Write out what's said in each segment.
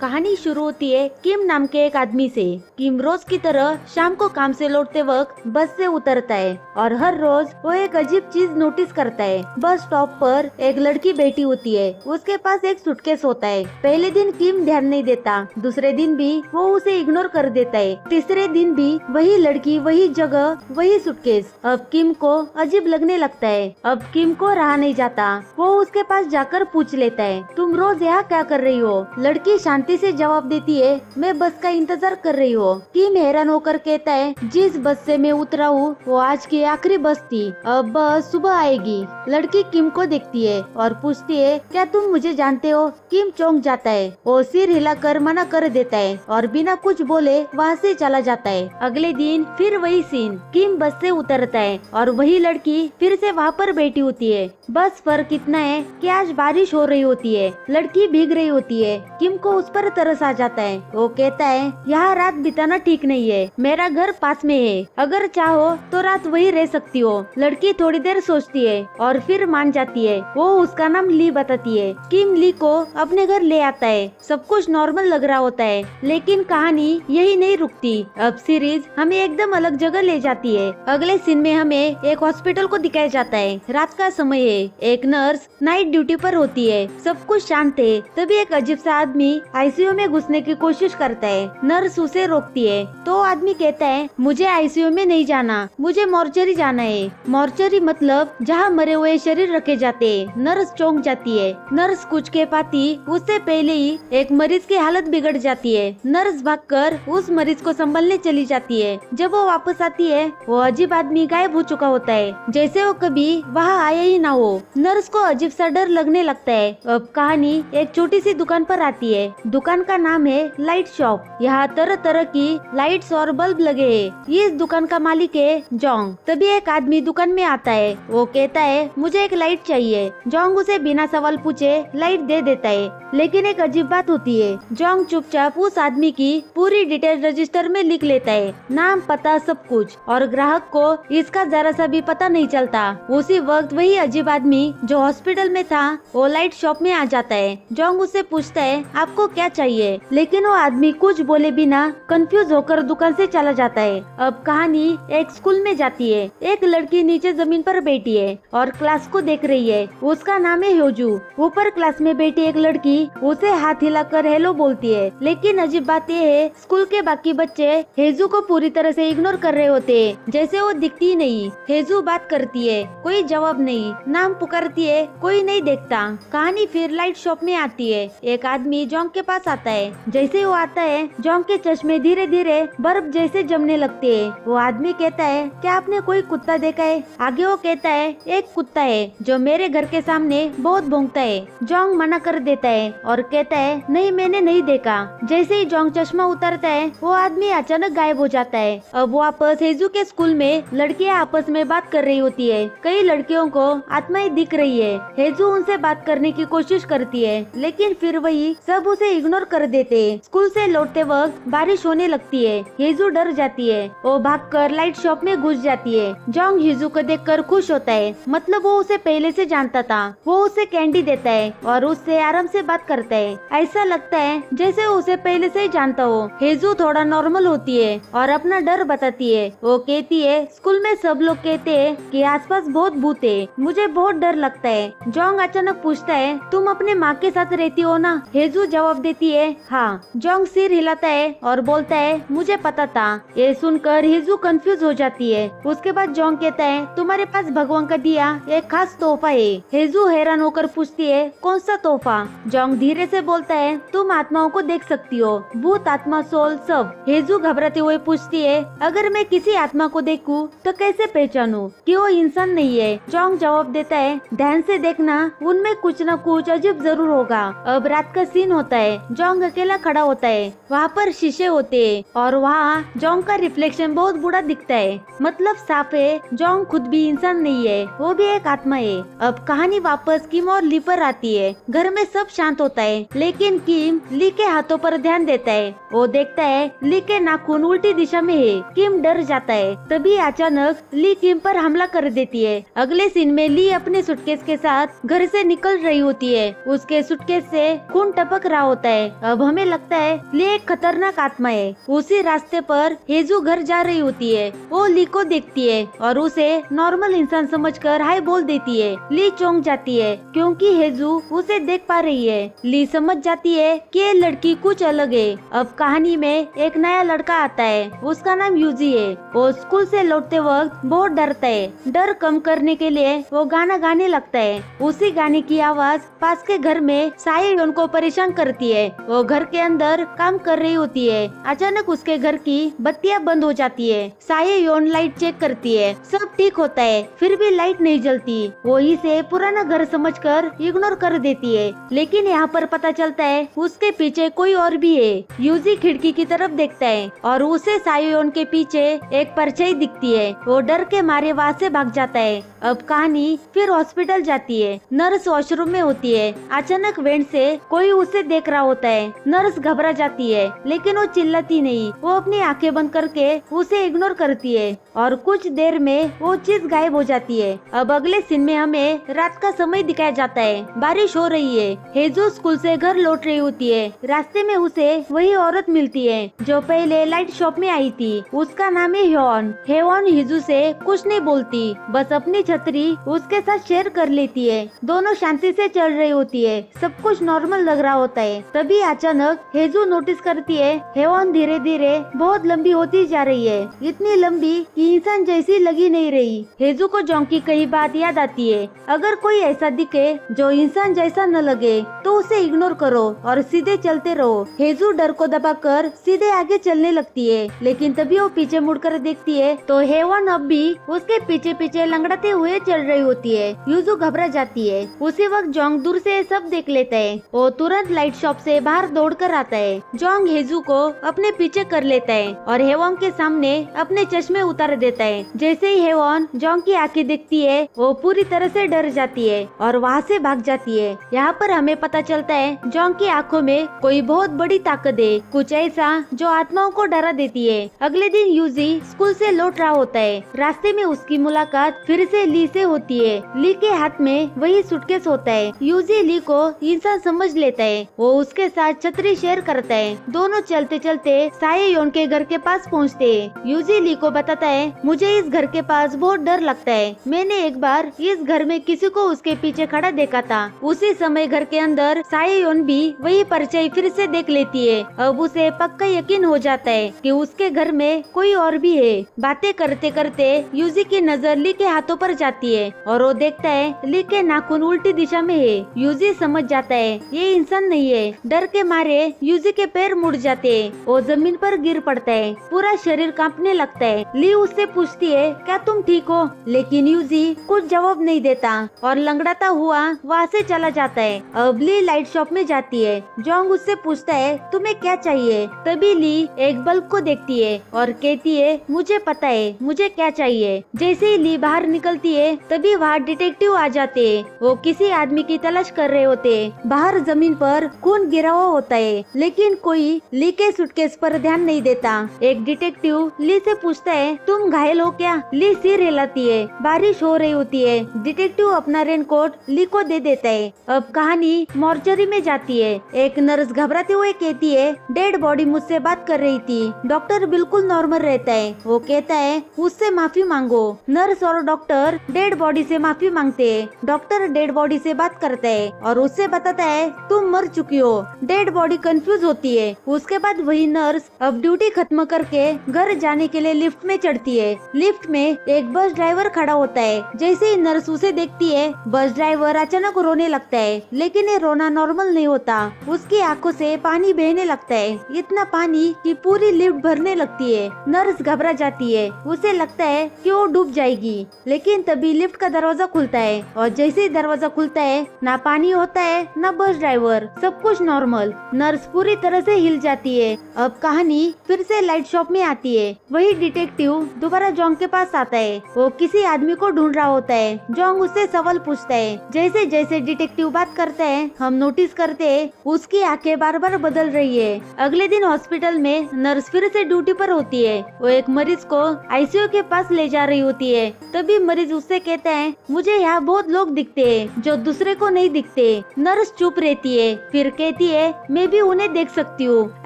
कहानी शुरू होती है किम नाम के एक आदमी से। किम रोज की तरह शाम को काम से लौटते वक्त बस से उतरता है और हर रोज वो एक अजीब चीज नोटिस करता है। बस स्टॉप पर एक लड़की बैठी होती है, उसके पास एक सूटकेस होता है। पहले दिन किम ध्यान नहीं देता, दूसरे दिन भी वो उसे इग्नोर कर देता है, तीसरे दिन भी वही लड़की, वही जगह, वही सूटकेस। अब किम को अजीब लगने लगता है। अब किम को रहा नहीं जाता, वो उसके पास जाकर पूछ लेता है, तुम रोज यहाँ क्या कर रही हो? लड़की शांति से जवाब देती है, मैं बस का इंतजार कर रही हूँ। किम हैरान होकर कहता है, जिस बस से मैं उतरा हूँ वो आज की आखिरी बस थी, अब बस सुबह आएगी। लड़की किम को देखती है और पूछती है, क्या तुम मुझे जानते हो? किम चौंक जाता है, वो सिर हिलाकर मना कर देता है और बिना कुछ बोले वहाँ से चला जाता है। अगले दिन फिर वही सीन, किम बस से उतरता है और वही लड़की फिर से वहाँ पर बैठी होती है। बस फर्क इतना है कि आज बारिश हो रही होती है, लड़की भीग रही होती है। किम को उस पर तरस आ जाता है। वो कहता है, यहाँ रात बिताना ठीक नहीं है, मेरा घर पास में है, अगर चाहो तो रात वही रह सकती हो। लड़की थोड़ी देर सोचती है और फिर मान जाती है। वो उसका नाम ली बताती है। किम ली को अपने घर ले आता है। सब कुछ नॉर्मल लग रहा होता है, लेकिन कहानी यही नहीं रुकती। अब सीरीज हमें एकदम अलग जगह ले जाती है। अगले सीन में हमें एक हॉस्पिटल को दिखाया जाता है। रात का समय है, एक नर्स नाइट ड्यूटी पर होती है। सब कुछ शांत है, तभी एक अजीब सा आदमी आईसीयू में घुसने की कोशिश करता है। नर्स उसे रोकती है तो आदमी कहता है, मुझे आईसीयू में नहीं जाना, मुझे मॉर्चरी जाना है। मॉर्चरी मतलब जहाँ मरे हुए शरीर रखे जाते हैं। नर्स चौंक जाती है। नर्स कुछ कह पाती उससे पहले ही एक मरीज की हालत बिगड़ जाती है। नर्स भागकर उस मरीज को संभालने चली जाती है। जब वो वापस आती है, वो अजीब आदमी गायब हो चुका होता है, जैसे वो कभी वहाँ आया ही ना हो। नर्स को अजीब सा डर लगने लगता है। अब कहानी एक छोटी सी दुकान पर आती है। दुकान का नाम है लाइट शॉप। यहाँ तरह तरह की लाइट्स और बल्ब लगे हैं। ये इस दुकान का मालिक है जोंग। तभी एक आदमी दुकान में आता है। वो कहता है, मुझे एक लाइट चाहिए। जोंग उसे बिना सवाल पूछे लाइट दे देता है, लेकिन एक अजीब बात होती है। जोंग चुपचाप उस आदमी की पूरी डिटेल रजिस्टर में लिख लेता है, नाम, पता, सब कुछ, और ग्राहक को इसका जरा सा भी पता नहीं चलता। उसी वक्त वही अजीब आदमी जो हॉस्पिटल में था, वो लाइट शॉप में आ जाता है। जोंग उससे पूछता है, आपको क्या चाहिए? लेकिन वो आदमी कुछ बोले बिना कंफ्यूज होकर दुकान से चला जाता है। अब कहानी एक स्कूल में जाती है। एक लड़की नीचे जमीन पर बैठी है और क्लास को देख रही है। उसका नाम है ह्योजू। ऊपर क्लास में बैठी एक लड़की उसे हाथ हिलाकर हेलो बोलती है। लेकिन अजीब बात यह है, स्कूल के बाकी बच्चे हेजू को पूरी तरह से इग्नोर कर रहे होते हैं, जैसे वो दिखती ही नहीं। हेजू बात करती है, कोई जवाब नहीं। नाम पुकारती है, कोई नहीं देखता। कहानी फिर लाइट शॉप में आती है। एक आदमी जोंग के पास आता है। जैसे वो आता है, जोंग के चश्मे धीरे धीरे बर्फ जैसे जमने लगते हैं। वो आदमी कहता है, क्या आपने कोई कुत्ता देखा है? आगे वो कहता है, एक कुत्ता है जो मेरे घर के सामने बहुत भौंकता है। जोंग मना कर देता है और कहता है, नहीं, मैंने नहीं देखा। जैसे ही जोंग चश्मा उतारता है, वो आदमी अचानक गायब हो जाता है। अब वापस हेजू के स्कूल में लड़कियां आपस में बात कर रही होती है। कई लड़कियों को आत्माएं दिख रही है। हेजू उनसे बात करने की कोशिश करती है, लेकिन फिर वही सब उसे इग्नोर कर देते हैं। स्कूल से लौटते वक्त बारिश होने लगती है। हेजू डर जाती है। वो भागकर लाइट शॉप में घुस जाती है। जोंग हेजू को देखकर खुश होता है, मतलब वो उसे पहले से जानता था। वो उसे कैंडी देता है और उससे आराम से बात करता है। ऐसा लगता है जैसे वो उसे पहले से ही जानता हो। हेजू थोड़ा नॉर्मल होती है और अपना डर बताती है। वो कहती है, स्कूल में सब लोग कहते हैं कि आसपास बहुत भूत है, मुझे बहुत डर लगता है। जोंग अचानक पूछता है, तुम अपने माँ के साथ रहती हो ना? हेजू जवाब देती है, हाँ। जोंग सिर हिलाता है और बोलता है, मुझे पता था। ये सुनकर हेजू कंफ्यूज हो जाती है। उसके बाद जोंग कहता है, तुम्हारे पास भगवान का दिया एक खास तोहफा है। हेजू हैरान होकर पूछती है, कौन सा तोहफा? जोंग धीरे से बोलता है, तुम आत्माओं को देख सकती हो, भूत, आत्मा, सोल, सब। हेजू घबराते हुए पूछती है, अगर मैं किसी आत्मा को देखूं तो कैसे पहचानूं कि वो इंसान नहीं है? जोंग जवाब देता है, ध्यान से देखना, उनमें कुछ न कुछ अजीब जरूर होगा। अब रात का सीन होता है। जोंग अकेला खड़ा होता है। वहाँ पर शीशे होते हैं और वहाँ जोंग का रिफ्लेक्शन बहुत बुरा दिखता है, मतलब साफ है जोंग खुद भी इंसान नहीं है, वो भी एक आत्मा है। अब कहानी वापस किम और ली पर आती है। घर में सब शांत होता है, लेकिन किम ली के हाथों पर ध्यान देता है। वो देखता है ली के नाखून उल्टी दिशा में है। किम डर जाता है। तभी अचानक ली किम पर हमला कर देती है। अगले सीन में ली अपने सूटकेस के साथ घर से निकल रही होती है। उसके सूटकेस से खून टपक रहा होता होता है। अब हमें लगता है ली एक खतरनाक आत्मा है। उसी रास्ते पर हेजू घर जा रही होती है। वो ली को देखती है और उसे नॉर्मल इंसान समझकर हाय बोल देती है। ली चौंक जाती है क्योंकि हेजू उसे देख पा रही है। ली समझ जाती है कि ये लड़की कुछ अलग है। अब कहानी में एक नया लड़का आता है, उसका नाम यूजी है। वो स्कूल से लौटते वक्त बहुत डरता है। डर कम करने के लिए वो गाना गाने लगता है। उसी गाने की आवाज पास के घर में साये को परेशान करती है। वो घर के अंदर काम कर रही होती है। अचानक उसके घर की बत्तियां बंद हो जाती है। साये लाइट चेक करती है, सब ठीक होता है, फिर भी लाइट नहीं जलती। वो इसे पुराना घर समझकर इग्नोर कर देती है। लेकिन यहाँ पर पता चलता है उसके पीछे कोई और भी है। यूजी खिड़की की तरफ देखता है और उसे सायोन के पीछे एक परछाई दिखती है। वो डर के मारे वहाँ से भाग जाता है। अब कहानी फिर हॉस्पिटल जाती है। नर्स वॉशरूम में होती है। अचानक वेंट से कोई उसे देख रहा होता है। नर्स घबरा जाती है लेकिन वो चिल्लाती नहीं। वो अपनी आंखें बंद करके उसे इग्नोर करती है और कुछ देर में वो चीज गायब हो जाती है। अब अगले सीन में हमें रात का समय दिखाया जाता है। बारिश हो रही है। हेजू स्कूल से घर लौट रही होती है। रास्ते में उसे वही औरत मिलती है जो पहले लाइट शॉप में आई थी। उसका नाम है हेवन। हेवन हेजू से कुछ नहीं बोलती, बस अपनी छतरी उसके साथ शेयर कर लेती है। दोनों शांति से चल रही होती है। सब कुछ नॉर्मल लग रहा होता है। तभी अचानक हेजू नोटिस करती है हेवन धीरे धीरे बहुत लंबी होती जा रही है। इतनी लंबी कि इंसान जैसी लगी नहीं रही। हेजू को जोंग की कई बात याद आती है। अगर कोई ऐसा दिखे जो इंसान जैसा न लगे तो उसे इग्नोर करो और सीधे चलते रहो। हेजू डर को दबाकर सीधे आगे चलने लगती है। लेकिन तभी वो पीछे मुड़कर देखती है तो हेवन अब भी उसके पीछे पीछे लंगड़ाते हुए चल रही होती है। यूजू घबरा जाती है। उसी वक्त जोंग दूर से सब देख लेता है। वो तुरंत लाइट शॉप से बाहर दौड़कर आता है। जोंग हेजू को अपने पीछे कर लेता है और हेवन के सामने अपने चश्मे उतार देता है। जैसे ही हेवन जोंग की आंखें देखती है वो पूरी तरह से डर जाती है और वहाँ से भाग जाती है। यहाँ पर हमें पता चलता है जोंग की आंखों में कोई बहुत बड़ी ताकत है, कुछ ऐसा जो आत्माओं को डरा देती है। अगले दिन यूजी स्कूल से लौट रहा होता है। रास्ते में उसकी मुलाकात फिर से ली से होती है। ली के हाथ में वही सूटकेस होता है। यूजी ली को इंसान समझ लेता है। वो उसके साथ छतरी शेयर करता है। दोनों चलते चलते साये के घर के पास पहुँचते हैं। यूजी ली को बताता है मुझे इस घर के पास बहुत डर लगता है। मैंने एक बार इस घर में किसी को उसके पीछे खड़ा देखा था। उसी समय घर के अंदर साये भी वही परछाई फिर से देख लेती है। अब उसे पक्का यकीन हो जाता है कि उसके घर में कोई और भी है। बातें करते करते यूजी की नजर ली के हाथों पर जाती है और वो देखता है ली के नाखून उल्टी दिशा में है। यूजी समझ जाता है ये इंसान नहीं है। डर के मारे यूजी के पैर मुड़ जाते हैं। वो जमीन पर गिर पड़ता है। पूरा शरीर कांपने लगता है। ली उससे पूछती है क्या तुम ठीक हो, लेकिन यूजी कुछ जवाब नहीं देता और लंगड़ाता हुआ वहाँ से चला जाता है। अब ली लाइट शॉप में जाती है। जोंग उससे पूछता है तुम्हें क्या चाहिए। तभी ली एक बल्ब को देखती है और कहती है मुझे पता है मुझे क्या चाहिए। जैसे ही ली बाहर निकलती है तभी वहाँ डिटेक्टिव आ जाते हैं। वो किसी आदमी की तलाश कर रहे होते हैं। बाहर जमीन पर खून गिरा हुआ होता है लेकिन कोई ली के सूटकेस पर ध्यान नहीं देता। एक डिटेक्टिव ली से पूछता है तुम घायल हो क्या। ली सिर हिलाती है। बारिश हो रही होती है। डिटेक्टिव अपना रेनकोट ली को दे देता है। अब कहानी मॉर्चरी में जाती है। एक नर्स घबराते हुए कहती है डेड बॉडी मुझसे बात कर रही थी। डॉक्टर बिल्कुल नॉर्मल रहता है। वो कहता है उससे माफी मांगो। नर्स और डॉक्टर डेड बॉडी से माफी मांगते हैं। डॉक्टर डेड बॉडी से बात करता है और उससे बताता है तुम मर चुकी हो। डेड बॉडी कंफ्यूज होती है। उसके बाद वही नर्स अब ड्यूटी खत्म करके घर जाने के लिए लिफ्ट में चढ़ती है। लिफ्ट में एक बस ड्राइवर खड़ा होता है। जैसे ही नर्स उसे देखती है बस ड्राइवर अचानक रोने लगता है। लेकिन ये रोना नॉर्मल नहीं होता। उसकी आंखों से पानी बहने लगता है, इतना पानी कि पूरी लिफ्ट भरने लगती है। नर्स घबरा जाती है। उसे लगता है कि वो डूब जाएगी। लेकिन तभी लिफ्ट का दरवाजा खुलता है और जैसे ही दरवाजा खुलता है ना पानी होता है ना बस ड्राइवर, सब कुछ नॉर्मल। नर्स पूरी तरह से हिल जाती है। अब कहानी फिर से लाइट शॉप में आती है। वही डिटेक्टिव दोबारा जोंग के पास आता है। वो किसी आदमी को ढूंढ रहा होता है। जोंग उससे सवाल पूछता है। जैसे जैसे डिटेक्टिव बात करता है हम नोटिस करते हैं उसकी आंखें बार बार बदल रही है। अगले दिन हॉस्पिटल में नर्स फिर से ड्यूटी पर होती है। वो एक मरीज को आईसीयू के पास ले जा रही होती है। तभी मरीज उससे कहता है मुझे यहाँ बहुत लोग दिखते हैं जो दूसरे को नहीं दिखते। नर्स चुप रहती है, फिर कहती कहती है मैं भी उन्हें देख सकती हूँ।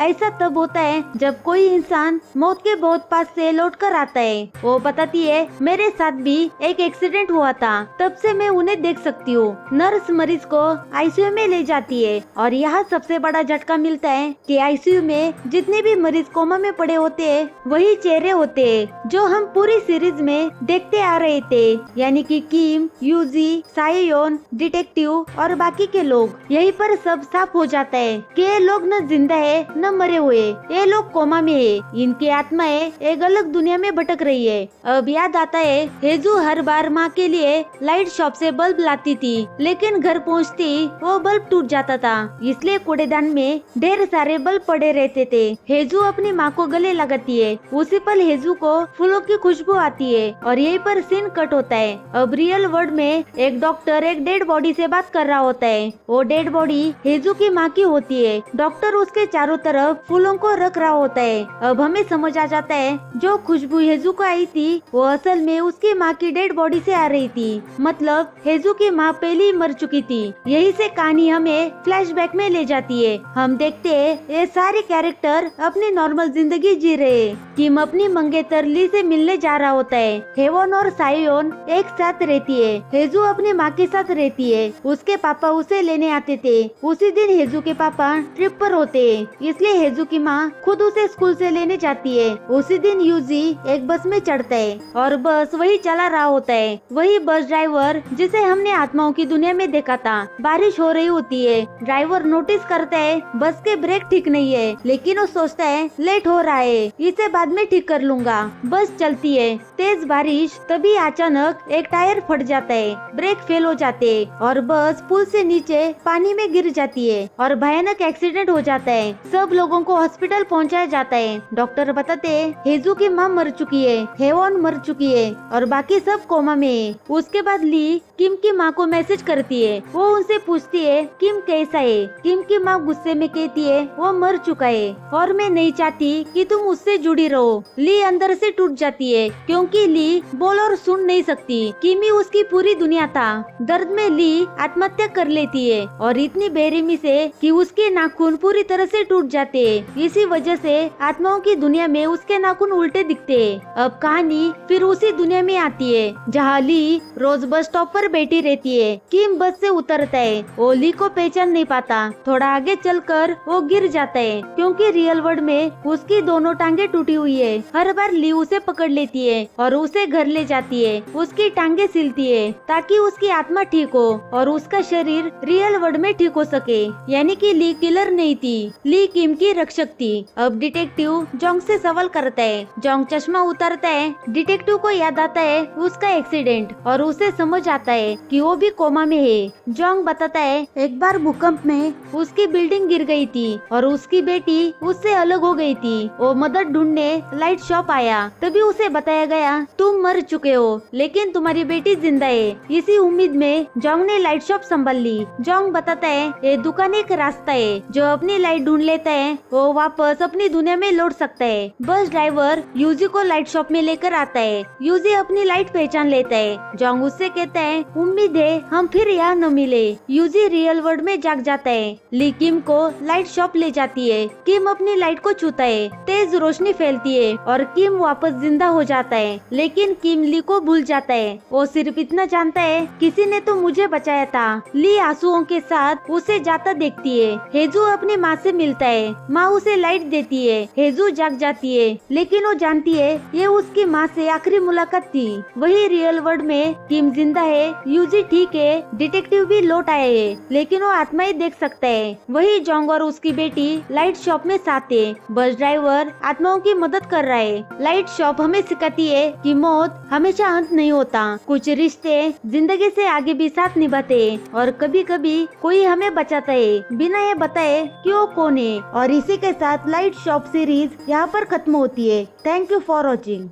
ऐसा तब होता है जब कोई इंसान मौत के बहुत पास से लौट कर आता है। वो बताती है मेरे साथ भी एक एक्सीडेंट हुआ था, तब से मैं उन्हें देख सकती हूँ। नर्स मरीज को आईसीयू में ले जाती है और यहाँ सबसे बड़ा झटका मिलता है कि आईसीयू में जितने भी मरीज कोमा में पड़े होते हैं वही चेहरे होते हैं जो हम पूरी सीरीज में देखते आ रहे थे, यानी कि किम, यूजी, सायोन, डिटेक्टिव और बाकी के लोग। यहीं पर सब साफ हो जाता है कि ये लोग न जिंदा है न मरे हुए, ये लोग कोमा में है। इनकी आत्माएं एक अलग दुनिया में भटक रही है। अब याद आता है हेजू हर बार माँ के लिए लाइट शॉप से बल्ब लाती थी, लेकिन घर पहुँचती वो बल्ब टूट जाता था, इसलिए कूड़ेदान में ढेर सारे बल्ब पड़े रहते थे। हेजू अपनी माँ को गले लगाती है। उसी पल हेजू को फूलों की खुशबू आती है और यहीं पर सीन कट होता है। अब रियल वर्ल्ड में एक डॉक्टर एक डेड बॉडी से बात कर रहा होता है। वो डेड बॉडी हेजू की माँ की होती है। डॉक्टर उसके चारों तरफ फूलों को रख रहा होता है। अब हमें समझ आ जाता है जो खुशबू हेजू को आई थी वो असल में उसकी माँ की डेड बॉडी से आ रही थी। मतलब हेजू की माँ पहले ही मर चुकी थी। यही से कहानी हमें फ्लैशबैक में ले जाती है। हम देखते हैं ये सारे कैरेक्टर अपनी नॉर्मल जिंदगी जी रहे हैं। किम अपनी मंगेतर ली से मिलने जा रहा होता है। हेवोन और सायोन एक साथ रहती है। हेजू अपनी माँ के साथ रहती है। उसके पापा उसे लेने आते थे। उसी दिन हेजू के पापा ट्रिप पर होते हैं, इसलिए हेजू की माँ खुद उसे स्कूल से लेने जाती है। उसी दिन यूजी एक बस में चढ़ता है और बस वही चला रहा होता है। वही बस ड्राइवर जिसे हमने आत्माओं की दुनिया में देखा था। बारिश हो रही होती है। ड्राइवर नोटिस करता है बस के ब्रेक ठीक नहीं है, लेकिन वो सोचता है लेट हो रहा है, इसे बाद में ठीक कर लूंगा। बस चलती है। तेज बारिश, तभी अचानक एक टायर फट जाता है, ब्रेक फेल हो जाते हैं और बस पुल से नीचे पानी में गिर जाती है और भयानक एक्सीडेंट हो जाता है। सब लोगों को हॉस्पिटल पहुंचाया जाता है। डॉक्टर बताते हैं हेजू की माँ मर चुकी है, हेवोन मर चुकी है और बाकी सब कोमा में है। उसके बाद ली किम की माँ को मैसेज करती है। वो उनसे पूछती है किम कैसा है। किम की माँ गुस्से में कहती है वो मर चुका है और मैं नहीं चाहती कि तुम उससे जुड़ी रहो। ली अंदर से टूट जाती है क्योंकि ली बोल और सुन नहीं सकती। किम ही उसकी पूरी दुनिया था। दर्द में ली आत्महत्या कर लेती है और इतनी बेरहमी से कि उसके नाखून पूरी तरह से टूट जाते हैं। इसी वजह से आत्माओं की दुनिया में उसके नाखून उल्टे दिखते हैं। अब कहानी फिर उसी दुनिया में आती है जहाँ ली रोज बस स्टॉप पर बैठी रहती है। किम बस से उतरता है। वो ली को पहचान नहीं पाता। थोड़ा आगे चलकर वो गिर जाता है क्योंकि रियल वर्ल्ड में उसकी दोनों टांगे टूटी हुई है। हर बार ली उसे पकड़ लेती है और उसे घर ले जाती है। उसकी टांगे सिलती है ताकि उसकी आत्मा ठीक हो और उसका शरीर रियल वर्ल्ड में ठीक हो सके। यानी कि ली किलर नहीं थी, ली किम की रक्षक थी। अब डिटेक्टिव जोंग से सवाल करता है। जोंग चश्मा उतारता है। डिटेक्टिव को याद आता है उसका एक्सीडेंट और उसे समझ आता है कि वो भी कोमा में है। जोंग बताता है एक बार भूकंप में उसकी बिल्डिंग गिर गई थी और उसकी बेटी उससे अलग हो गई थी। वो मदद ढूंढने लाइट शॉप आया। तभी उसे बताया गया तुम मर चुके हो लेकिन तुम्हारी बेटी जिंदा है। इसी उम्मीद में जोंग ने लाइट शॉप संभाल ली। जोंग बताता है ये दुकान एक रास्ता है, जो अपनी लाइट ढूंढ लेता है वो वापस अपनी दुनिया में लौट सकता है। बस ड्राइवर यूजी को लाइट शॉप में लेकर आता है। यूजी अपनी लाइट पहचान लेता है। जोंग उससे कहता है उम्मीद है हम फिर यहाँ न मिले। यूजी रियल वर्ल्ड में जाग जाता है। ली किम को लाइट शॉप ले जाती है। किम अपनी लाइट को छूता है। तेज रोशनी फैलती है और किम वापस जिंदा हो जाता है। लेकिन किम ली को भूल जाता है। वो सिर्फ इतना जानता है किसी ने तो मुझे बचाया था। ली आंसुओं के साथ उसे जाता देखती है। हेजू अपनी माँ से मिलता है। माँ उसे लाइट देती है। हेजू जाग जाती है लेकिन वो जानती है ये उसकी माँ से आखिरी मुलाकात थी। वही रियल वर्ल्ड में किम जिंदा है, यूजी ठीक है, डिटेक्टिव भी लौट आए है, लेकिन वो आत्माएं देख सकता है। वही जोंग और उसकी बेटी लाइट शॉप में साथ है। बस ड्राइवर आत्माओं की मदद कर रहा है। लाइट शॉप हमें सिखाती है कि मौत हमेशा अंत नहीं होता। कुछ रिश्ते जिंदगी से आगे भी साथ निभाते हैं और कभी कभी कोई हमें बचाता है बिना ये बताए कि वो कौन है। और इसी के साथ लाइट शॉप सीरीज यहाँ पर खत्म होती है। Thank you for watching.